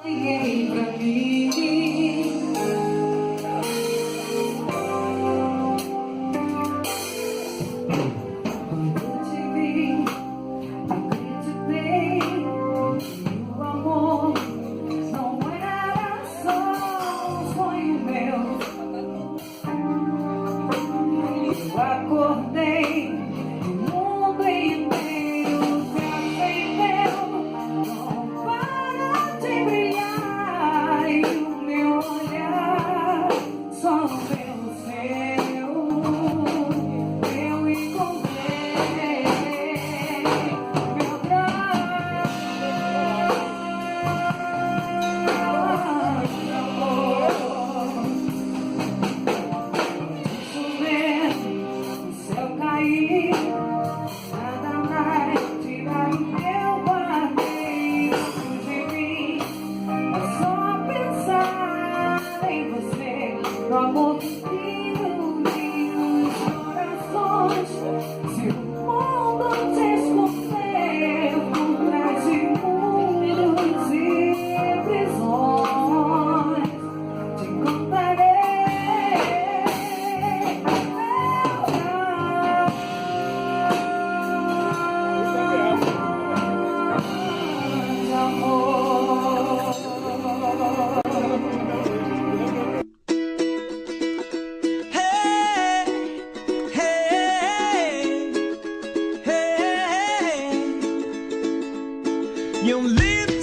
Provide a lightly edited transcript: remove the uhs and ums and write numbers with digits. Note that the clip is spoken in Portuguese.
Olhei pra mim, quando te vi, acreditei que o amor não era só um sonho meu. Eu acordei, o mundo inteiro se acendeu, não para de brilhar, e o meu olhar só vê o seu. Eu encontrei meu grande amor. Chover, o céu cair, nada mais tirar o que eu guardei dentro de mim. É só pensar em você, no amor que ilumina os corações. Se o mundo te esconder por trás de muros e prisões, te encontrarei, meu grande amor. Hey, hey, hey, you live